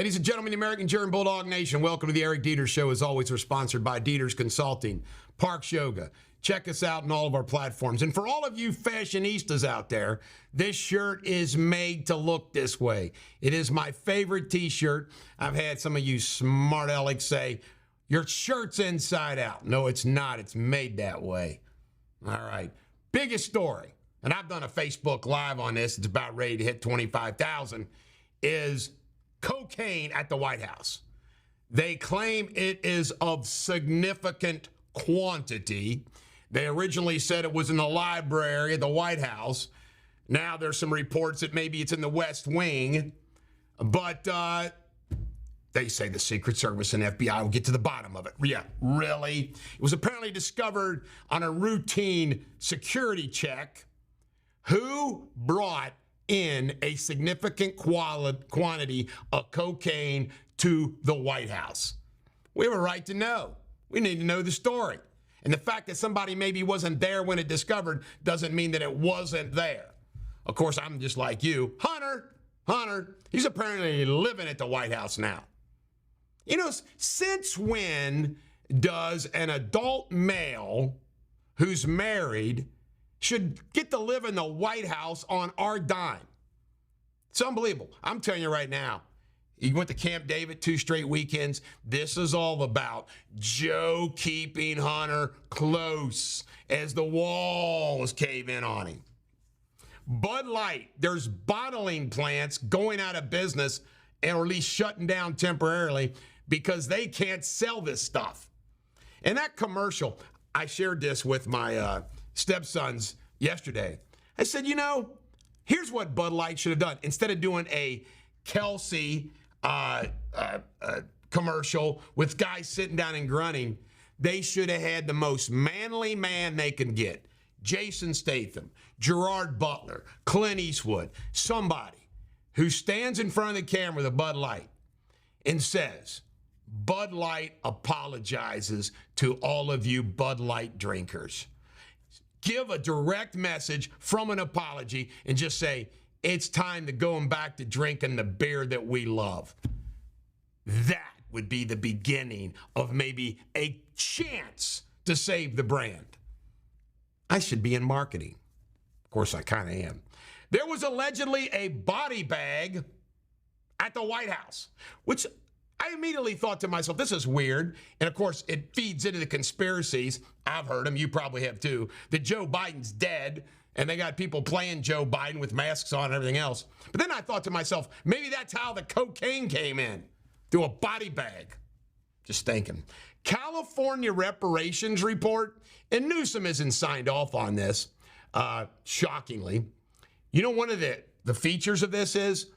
Ladies and gentlemen, the American German Bulldog Nation, welcome to the Eric Deters Show. As always, we're sponsored by Deters Consulting, Parks Yoga. Check us out on all of our platforms. And for all of you fashionistas out there, this shirt is made to look this way. It is my favorite t-shirt. I've had some of you smart alecks say, your shirt's inside out. No, it's not. It's made that way. All right. Biggest story, and I've done a Facebook Live on this. It's about ready to hit 25,000, is cocaine at the White House. They claim it is of significant quantity. They originally said it was in the library at the White House. Now there's some reports that maybe it's in the West Wing. But they say the Secret Service and FBI will get to the bottom of it. Yeah, really? It was apparently discovered on a routine security check. Who brought in a significant quantity of cocaine to the White House? We have a right to know. We need to know the story. And the fact that somebody maybe wasn't there when it discovered doesn't mean that it wasn't there. Of course, I'm just like you. Hunter, he's apparently living at the White House now. You know, since when does an adult male who's married should get to live in the White House on our dime? It's unbelievable. I'm telling you right now, he went to Camp David 2 straight weekends. This is all about Joe keeping Hunter close as the walls cave in on him. Bud Light, there's bottling plants going out of business and or at least shutting down temporarily because they can't sell this stuff. And that commercial, I shared this with my stepsons yesterday. I said, you know, here's what Bud Light should have done. Instead of doing a Kelsey commercial with guys sitting down and grunting, they should have had the most manly man they can get. Jason Statham, Gerard Butler, Clint Eastwood, somebody who stands in front of the camera with a Bud Light and says, Bud Light apologizes to all of you Bud Light drinkers. Give a direct message from an apology and just say, it's time to go back to drinking the beer that we love. That would be the beginning of maybe a chance to save the brand. I should be in marketing. Of course, I kind of am. There was allegedly a body bag at the White House, which I immediately thought to myself, this is weird. And of course, it feeds into the conspiracies. I've heard them. You probably have too. That Joe Biden's dead and they got people playing Joe Biden with masks on and everything else. But then I thought to myself, maybe that's how the cocaine came in, through a body bag. Just thinking. California reparations report, and Newsom isn't signed off on this, shockingly. You know, one of the features of this is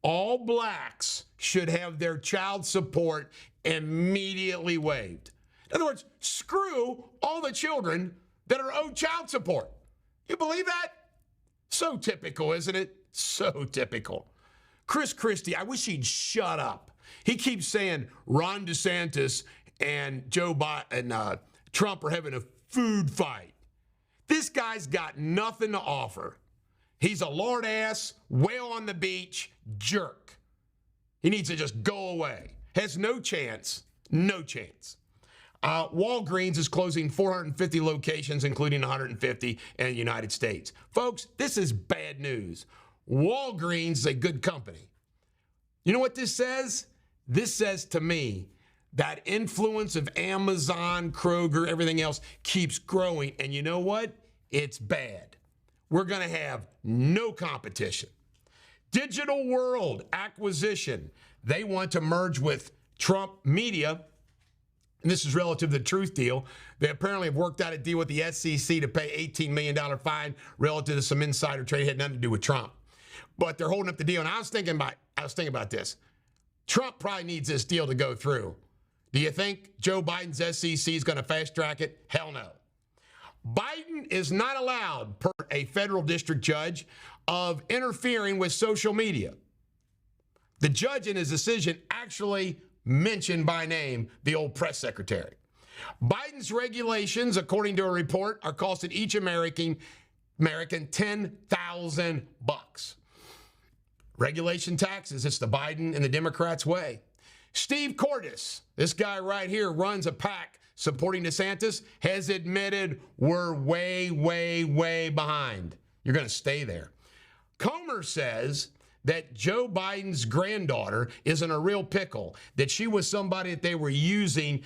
all blacks should have their child support immediately waived. In other words, screw all the children that are owed child support. You believe that? So typical, isn't it? So typical. Chris Christie, I wish he'd shut up. He keeps saying Ron DeSantis and Joe Biden and Trump are having a food fight. This guy's got nothing to offer. He's a lord ass, whale on the beach, jerk. He needs to just go away. Has no chance. No chance. Walgreens is closing 450 locations, including 150 in the United States. Folks, this is bad news. Walgreens is a good company. You know what this says? This says to me that influence of Amazon, Kroger, everything else keeps growing. And you know what? It's bad. We're going to have no competition. Digital World acquisition. They want to merge with Trump Media. And this is relative to the Truth deal. They apparently have worked out a deal with the SEC to pay $18 million fine relative to some insider trade. It had nothing to do with Trump. But they're holding up the deal. And I was thinking about this. Trump probably needs this deal to go through. Do you think Joe Biden's SEC is going to fast track it? Hell no. Biden is not allowed, per a federal district judge, of interfering with social media. The judge in his decision actually mentioned by name the old press secretary. Biden's regulations, according to a report, are costing each American $10,000. Regulation taxes, it's the Biden and the Democrats' way. Steve Cordes, this guy right here runs a PAC supporting DeSantis, has admitted we're way, way, way behind. You're going to stay there. Comer says that Joe Biden's granddaughter is in a real pickle, that she was somebody that they were using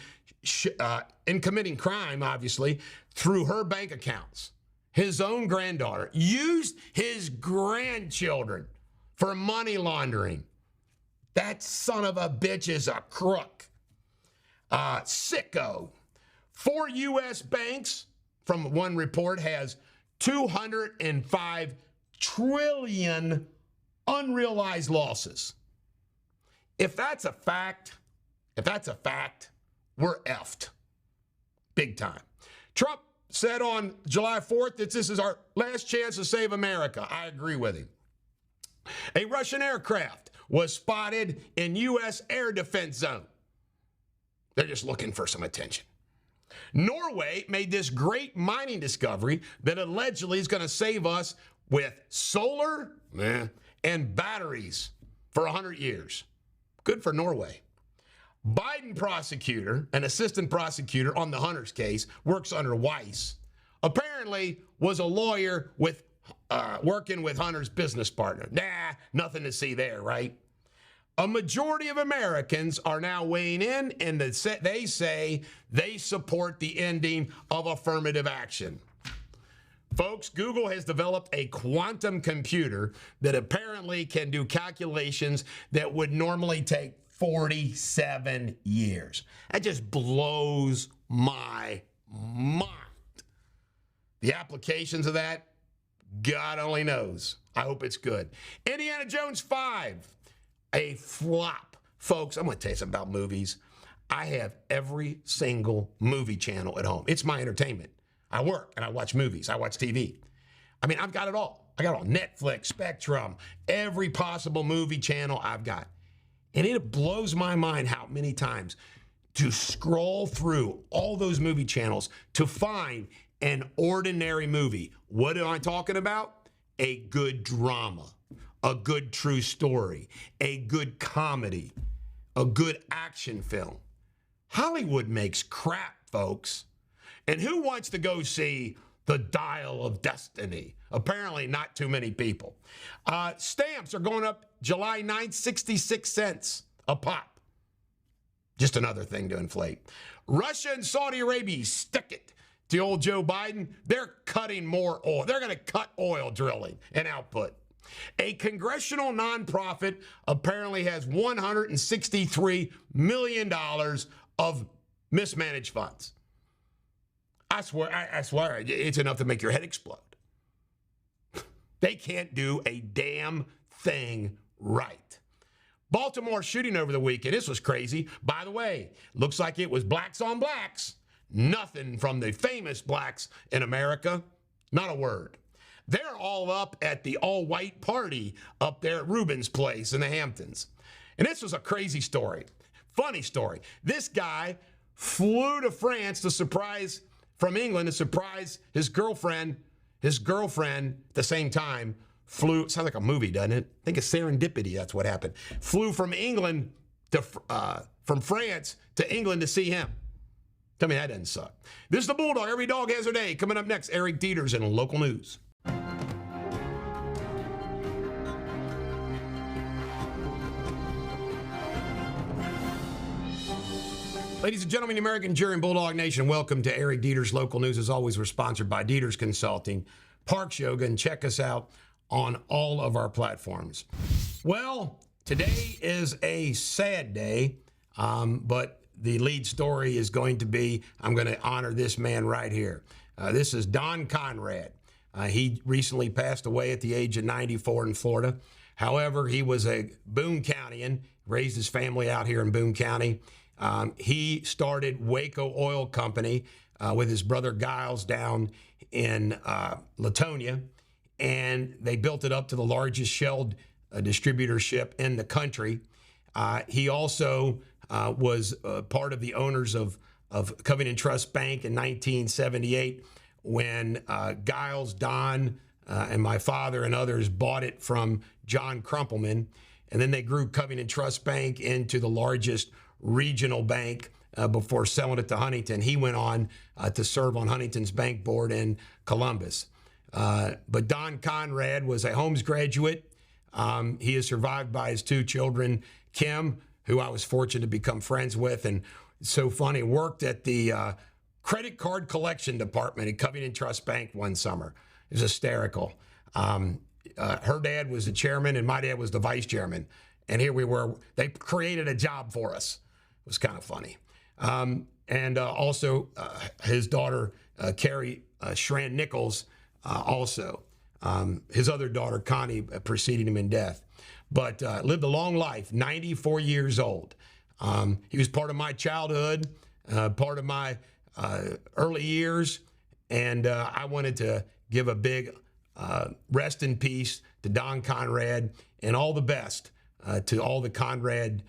in committing crime, obviously, through her bank accounts. His own granddaughter used his grandchildren for money laundering. That son of a bitch is a crook. Sicko. 4 U.S. banks, from one report, has 205 trillion unrealized losses. If that's a fact, we're effed. Big time. Trump said on July 4th that this is our last chance to save America. I agree with him. A Russian aircraft was spotted in U.S. air defense zone. They're just looking for some attention. Norway made this great mining discovery that allegedly is going to save us with solar and batteries for 100 years. Good for Norway. Biden prosecutor, an assistant prosecutor on the Hunter's case, works under Weiss, apparently was a lawyer with working with Hunter's business partner. Nothing to see there, right? A majority of Americans are now weighing in, and they say they support the ending of affirmative action. Folks, Google has developed a quantum computer that apparently can do calculations that would normally take 47 years. That just blows my mind. The applications of that, God only knows. I hope it's good. Indiana Jones 5, a flop. Folks, I'm going to tell you something about movies. I have every single movie channel at home. It's my entertainment. I work and I watch movies. I watch TV. I mean, I've got it all. I got it all. Netflix, Spectrum, every possible movie channel I've got. And it blows my mind how many times to scroll through all those movie channels to find an ordinary movie. What am I talking about? A good drama, a good true story, a good comedy, a good action film. Hollywood makes crap, folks. And who wants to go see The Dial of Destiny? Apparently not too many people. Stamps are going up July 9th, 66 cents a pop. Just another thing to inflate. Russia and Saudi Arabia stick it to old Joe Biden. They're cutting more oil. They're going to cut oil drilling and output. A congressional nonprofit apparently has $163 million of mismanaged funds. I swear, it's enough to make your head explode. They can't do a damn thing right. Baltimore shooting over the weekend. This was crazy. By the way, looks like it was blacks on blacks. Nothing from the famous blacks in America. Not a word. They're all up at the all-white party up there at Rubin's place in the Hamptons. And this was a crazy story. Funny story. This guy flew to France from England to surprise his girlfriend. His girlfriend, at the same time, flew, sounds like a movie, doesn't it? I think it's serendipity, that's what happened. Flew from from France to England to see him. Tell me that doesn't suck. This is the Bulldog. Every dog has their day. Coming up next, Eric Deters in local news. Ladies and gentlemen, the American Jury and Bulldog Nation, welcome to Eric Deters Local News. As always, we're sponsored by Deters Consulting, Parks Yoga, and check us out on all of our platforms. Well, today is a sad day, but the lead story is going to be, I'm going to honor this man right here. This is Don Conrad. He recently passed away at the age of 94 in Florida. However, he was a Boone Countyan, raised his family out here in Boone County. He started Waco Oil Company with his brother Giles down in Latonia, and they built it up to the largest shell distributorship in the country. He also was part of the owners of Covington Trust Bank in 1978 when Giles, Don, and my father and others bought it from John Crumpleman. And then they grew Covington Trust Bank into the largest regional bank before selling it to Huntington. He went on to serve on Huntington's bank board in Columbus. But Don Conrad was a Holmes graduate. He is survived by his 2 children, Kim, who I was fortunate to become friends with, and so funny, worked at the credit card collection department at Covington Trust Bank one summer. It was hysterical. Her dad was the chairman and my dad was the vice chairman. And here we were. They created a job for us. It was kind of funny. And also his daughter, Carrie Schran Nichols, also. His other daughter, Connie, preceded him in death. But lived a long life, 94 years old. He was part of my childhood, part of my early years. And I wanted to give a big rest in peace to Don Conrad and all the best to all the Conrad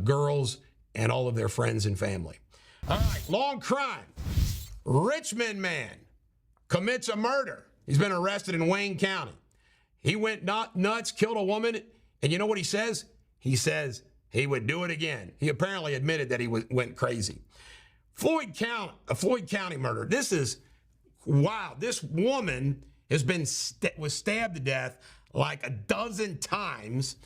girls and all of their friends and family. All right, long crime. Richmond man commits a murder. He's been arrested in Wayne County. He went nuts, killed a woman, and you know what he says? He says he would do it again. He apparently admitted that he went crazy. Floyd County murder. This is, wow, this woman was stabbed to death like a dozen times,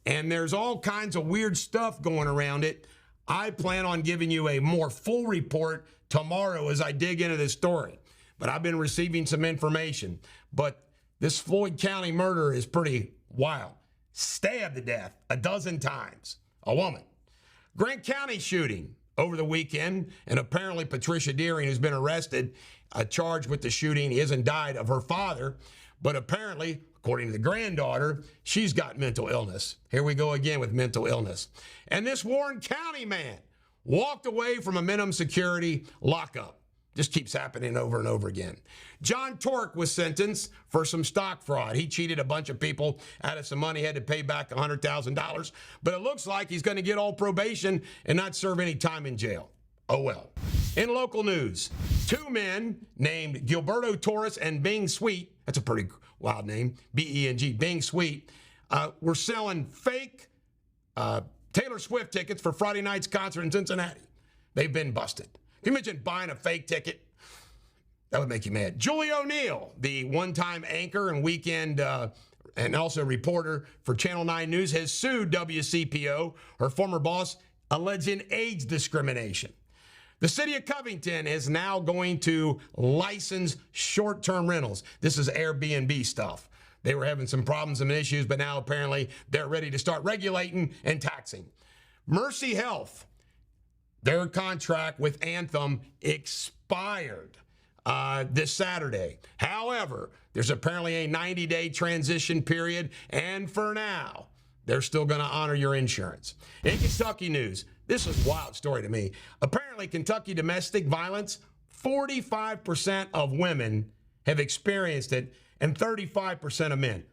and there's all kinds of weird stuff going around it. I plan on giving you a more full report tomorrow as I dig into this story, but I've been receiving some information. But this Floyd County murder is pretty wild. Stabbed to death a dozen times, a woman. Grant County shooting over the weekend, and apparently Patricia Deering, who's been arrested, charged with the shooting, hasn't died of her father, but apparently, according to the granddaughter, she's got mental illness. Here we go again with mental illness. And this Warren County man walked away from a minimum security lockup. Just keeps happening over and over again. John Torque was sentenced for some stock fraud. He cheated a bunch of people out of some money, had to pay back $100,000. But it looks like he's going to get all probation and not serve any time in jail. Oh, well. In local news, 2 men named Gilberto Torres and Bing Sweet, that's a pretty wild name, B-E-N-G, Bing Sweet, were selling fake Taylor Swift tickets for Friday night's concert in Cincinnati. They've been busted. Can you imagine buying a fake ticket? That would make you mad. Julie O'Neill, the one-time anchor and weekend and also reporter for Channel 9 News, has sued WCPO, her former boss, alleging age discrimination. The city of Covington is now going to license short-term rentals. This is Airbnb stuff. They were having some problems and issues, but now apparently they're ready to start regulating and taxing. Mercy Health, their contract with Anthem expired this Saturday. However, there's apparently a 90-day transition period, and for now, they're still going to honor your insurance. In Kentucky news, this is a wild story to me. Apparently, Kentucky domestic violence, 45% of women have experienced it, and 35% of men.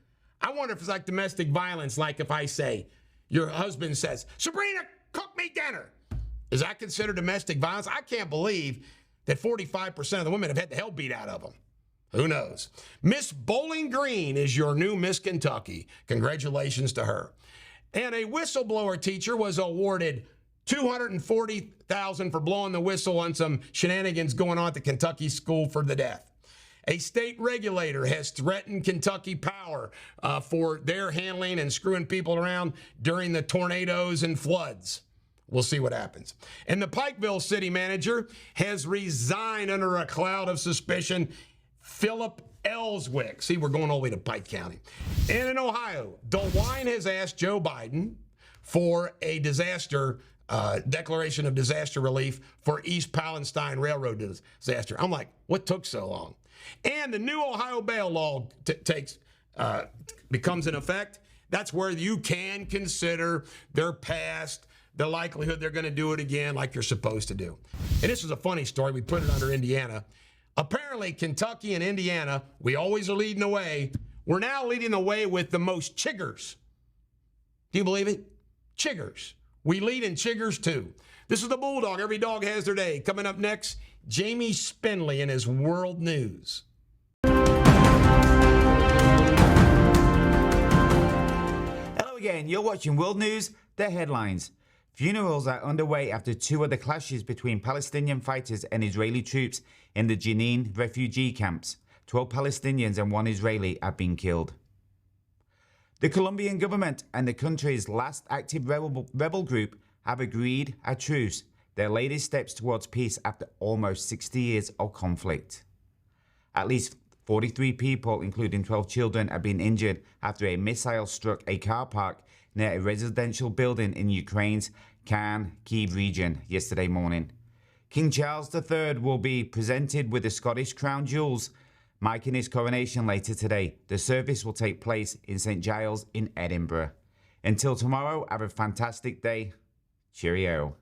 I wonder if it's like domestic violence, like if I say, your husband says, Sabrina, cook me dinner. Is that considered domestic violence? I can't believe that 45% of the women have had the hell beat out of them. Who knows? Miss Bowling Green is your new Miss Kentucky. Congratulations to her. And a whistleblower teacher was awarded $240,000 for blowing the whistle on some shenanigans going on at the Kentucky School for the Deaf. A state regulator has threatened Kentucky Power for their handling and screwing people around during the tornadoes and floods. We'll see what happens. And the Pikeville city manager has resigned under a cloud of suspicion. Philip Ellswick. See, we're going all the way to Pike County. And in Ohio, DeWine has asked Joe Biden for a declaration of disaster relief for East Palestine Railroad disaster. I'm like, what took so long? And the new Ohio bail law becomes in effect. That's where you can consider their past, the likelihood they're going to do it again like you're supposed to do. And this is a funny story. We put it under Indiana. Apparently, Kentucky and Indiana, we always are leading the way. We're now leading the way with the most chiggers. Do you believe it? Chiggers. We lead in chiggers, too. This is the Bulldog. Every dog has their day. Coming up next, Jamie Spinley in his World News. again, you're watching World News, the headlines. Funerals are underway after two other clashes between Palestinian fighters and Israeli troops in the Jenin refugee camps. 12 Palestinians and 1 Israeli have been killed. The Colombian government and the country's last active rebel group have agreed a truce, their latest steps towards peace after almost 60 years of conflict. At least 43 people, including 12 children, have been injured after a missile struck a car park near a residential building in Ukraine's Kyiv region yesterday morning. King Charles III will be presented with the Scottish crown jewels, marking his coronation later today. The service will take place in St Giles in Edinburgh. Until tomorrow, have a fantastic day. Cheerio.